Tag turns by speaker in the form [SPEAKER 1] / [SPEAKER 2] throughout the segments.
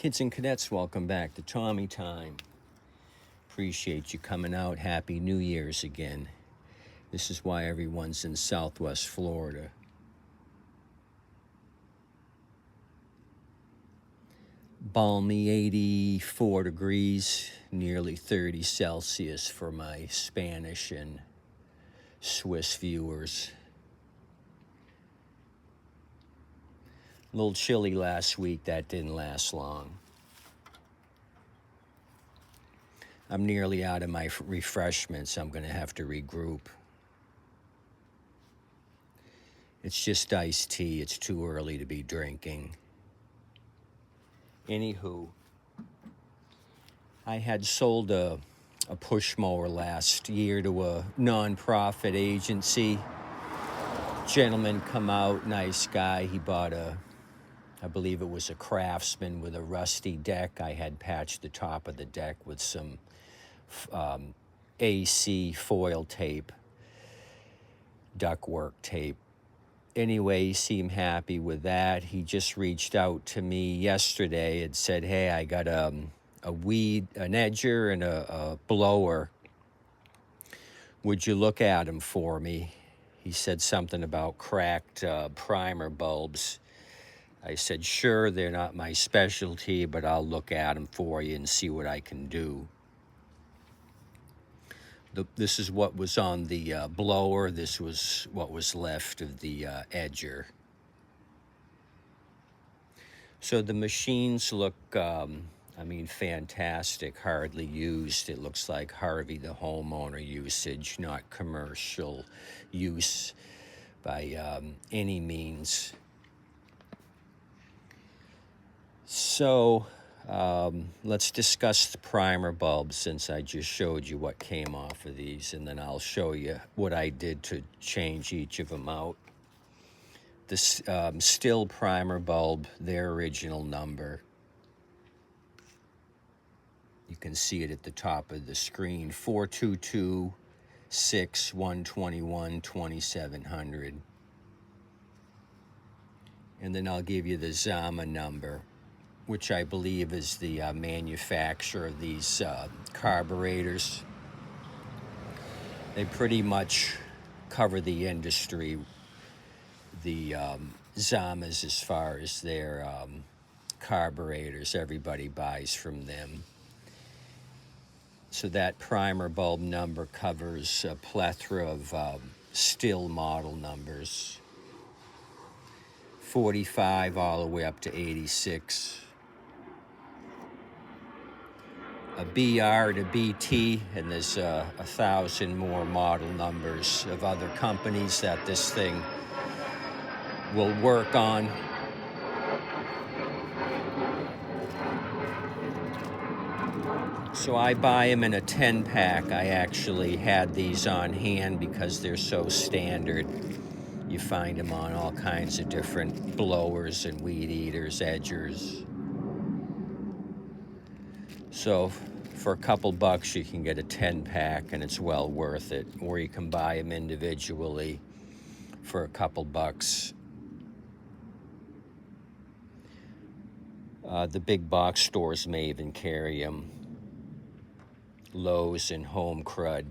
[SPEAKER 1] Kids and cadets, welcome back to Tommy Time. Appreciate you coming out. Happy New Year's again. This is why everyone's in Southwest Florida. Balmy 84 degrees, nearly 30 Celsius for my Spanish and Swiss viewers. A little chilly last week, that didn't last long. I'm nearly out of my refreshments. I'm going to have to regroup. It's just iced tea. It's too early to be drinking. Anywho, I had sold a push mower last year to a nonprofit agency. Gentleman come out, nice guy. He bought I believe it was a Craftsman with a rusty deck. I had patched the top of the deck with some AC foil tape, ductwork tape. Anyway, he seemed happy with that. He just reached out to me yesterday and said, hey, I got an edger and a blower. Would you look at them for me? He said something about cracked primer bulbs. I said, sure, they're not my specialty, but I'll look at them for you and see what I can do. This is what was on the blower. This was what was left of the edger. So the machines look, fantastic, hardly used. It looks like Harvey the homeowner usage, not commercial use by any means. So let's discuss the primer bulbs, since I just showed you what came off of these, and then I'll show you what I did to change each of them out. The Stihl primer bulb, their original number, you can see it at the top of the screen, 422-6-121-2700. And then I'll give you the Zama number, which I believe is the manufacturer of these carburetors. They pretty much cover the industry, the Zamas, as far as their carburetors. Everybody buys from them. So that primer bulb number covers a plethora of Stihl model numbers, 45 all the way up to 86. A BR to BT, and there's 1,000 more model numbers of other companies that this thing will work on. So I buy them in a 10-pack. I actually had these on hand because they're so standard. You find them on all kinds of different blowers and weed eaters, edgers. So for a couple bucks, you can get a 10-pack, and it's well worth it. Or you can buy them individually for a couple bucks. The big box stores may even carry them. Lowe's and Home Crud.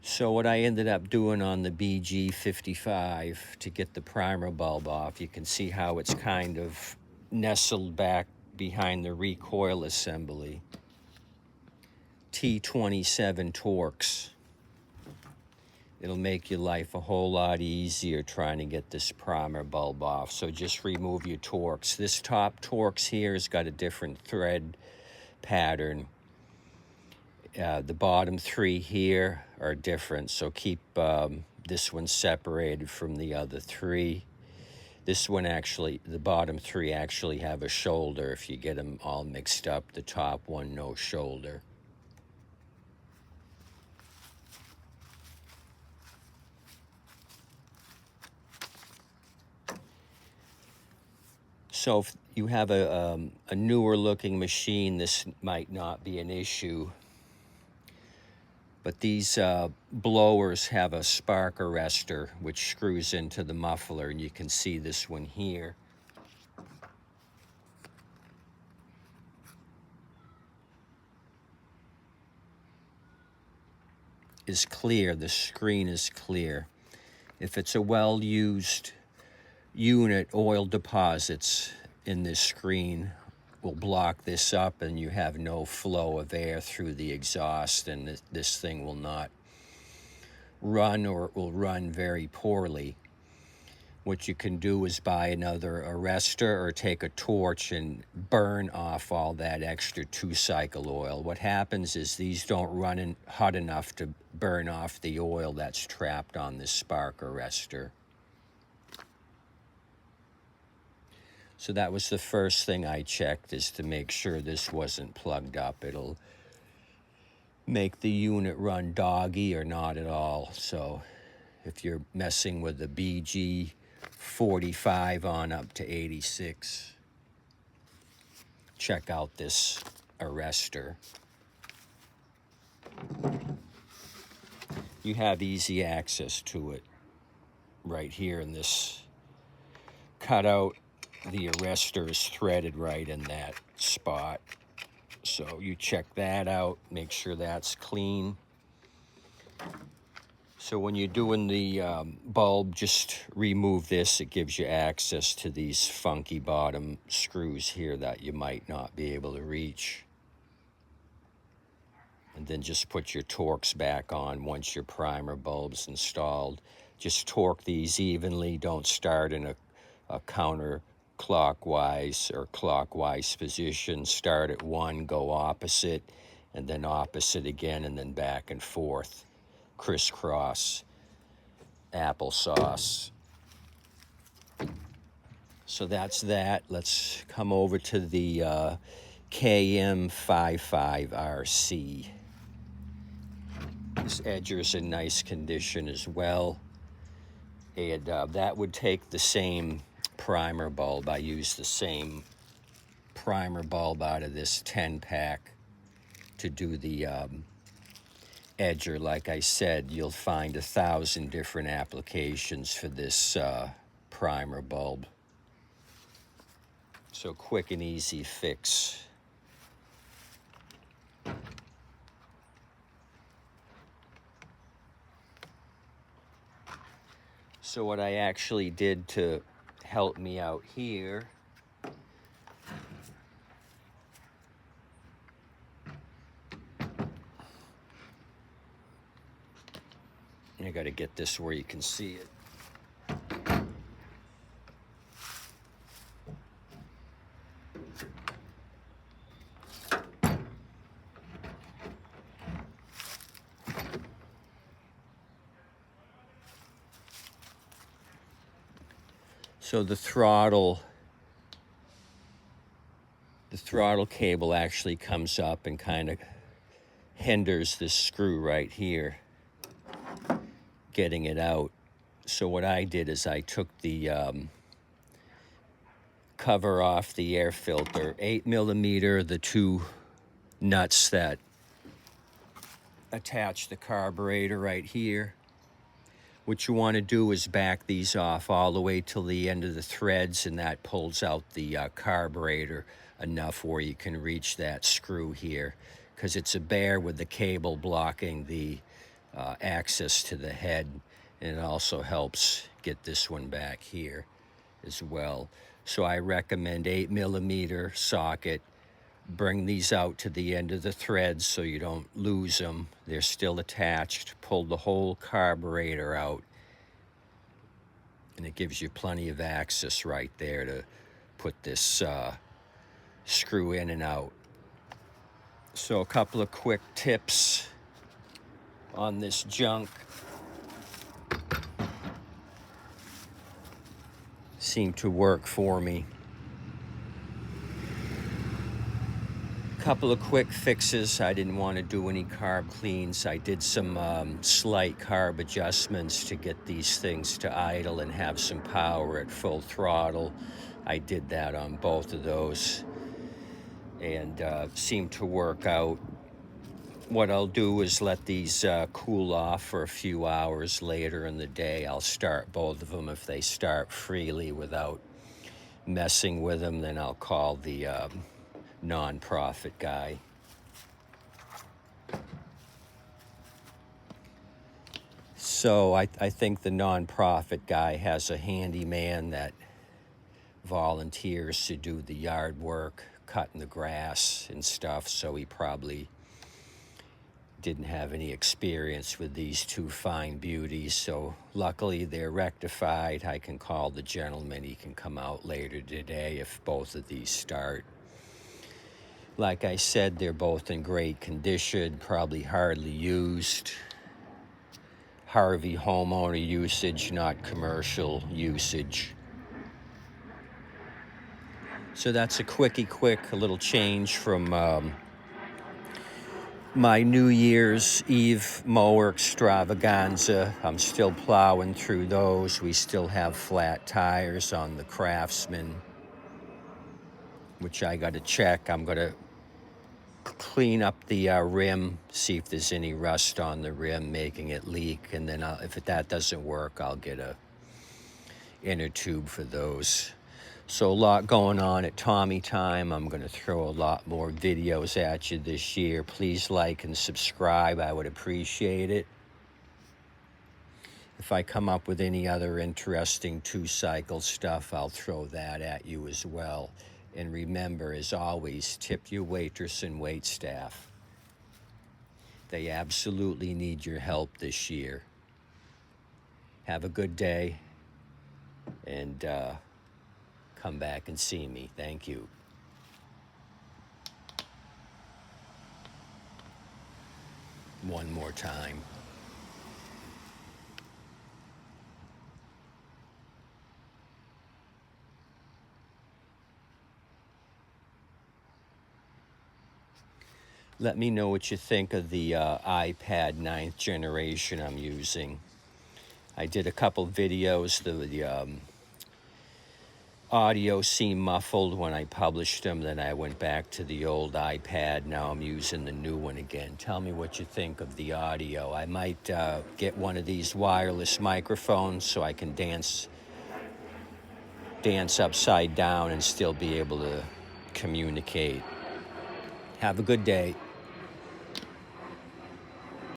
[SPEAKER 1] So what I ended up doing on the BG55 to get the primer bulb off, you can see how it's kind of nestled back behind the recoil assembly. T27 Torx. It'll make your life a whole lot easier trying to get this primer bulb off. So just remove your Torx. This top Torx here has got a different thread pattern. The bottom three here are different, so keep this one separated from the other three. This one actually, the bottom three actually have a shoulder. If you get them all mixed up, the top one, no shoulder. So if you have a newer looking machine, this might not be an issue. But these blowers have a spark arrestor which screws into the muffler, and you can see this one here. is clear, the screen is clear. If it's a well-used unit, oil deposits in this screen will block this up, and you have no flow of air through the exhaust, and this thing will not run, or it will run very poorly. What you can do is buy another arrestor or take a torch and burn off all that extra 2-cycle oil. What happens is these don't run hot enough to burn off the oil that's trapped on this spark arrestor. So that was the first thing I checked, is to make sure this wasn't plugged up. It'll make the unit run doggy or not at all. So if you're messing with the BG55 on up to 86, check out this arrestor. You have easy access to it right here in this cutout. The arrestor is threaded right in that spot. So you check that out, make sure that's clean. So when you're doing the bulb, just remove this. It gives you access to these funky bottom screws here that you might not be able to reach. And then just put your Torx back on once your primer bulb's installed. Just torque these evenly. Don't start in a counterclockwise or clockwise position. Start at one, go opposite, and then opposite again, and then back and forth. Crisscross applesauce. So that's that. Let's come over to the KM55RC. This edger's in nice condition as well. And that would take the same primer bulb. I use the same primer bulb out of this 10-pack to do the edger. Like I said, you'll find 1,000 different applications for this primer bulb. So quick and easy fix. So what I actually did to help me out here, I got to get this where you can see it. So the throttle cable actually comes up and kind of hinders this screw right here, getting it out. So what I did is I took the cover off the air filter, 8mm, the two nuts that attach the carburetor right here. What you want to do is back these off all the way till the end of the threads, and that pulls out the carburetor enough where you can reach that screw here, because it's a bare with the cable blocking the access to the head, and it also helps get this one back here as well. So I recommend 8mm socket. Bring these out to the end of the threads so you don't lose them. They're still attached. Pull the whole carburetor out, and it gives you plenty of access right there to put this screw in and out. So a couple of quick tips on this junk. Seem to work for me. Couple of quick fixes. I didn't want to do any carb cleans. I did some slight carb adjustments to get these things to idle and have some power at full throttle. I did that on both of those, and seemed to work out. What I'll do is let these cool off for a few hours later in the day. I'll start both of them. If they start freely without messing with them, then I'll call the non-profit guy. So I think the nonprofit guy has a handyman that volunteers to do the yard work, cutting the grass and stuff, so he probably didn't have any experience with these two fine beauties. So luckily they're rectified. I can call the gentleman. He can come out later today if both of these start. Like I said, they're both in great condition, probably hardly used. Harvey homeowner usage, not commercial usage. So that's a quick, a little change from my New Year's Eve mower extravaganza. I'm still plowing through those. We still have flat tires on the Craftsman, which I got to check. I'm going to clean up the rim, see if there's any rust on the rim making it leak, and then if that doesn't work, I'll get a inner tube for those. So a lot going on at Tommy Time. I'm going to throw a lot more videos at you this year. Please like and subscribe. I would appreciate it. If I come up with any other interesting two-cycle stuff, I'll throw that at you as well. And remember, as always, tip your waitress and waitstaff. They absolutely need your help this year. Have a good day, and come back and see me. Thank you. One more time. Let me know what you think of the iPad 9th generation I'm using. I did a couple videos. The audio seemed muffled when I published them. Then I went back to the old iPad. Now I'm using the new one again. Tell me what you think of the audio. I might get one of these wireless microphones so I can dance upside down and still be able to communicate. Have a good day.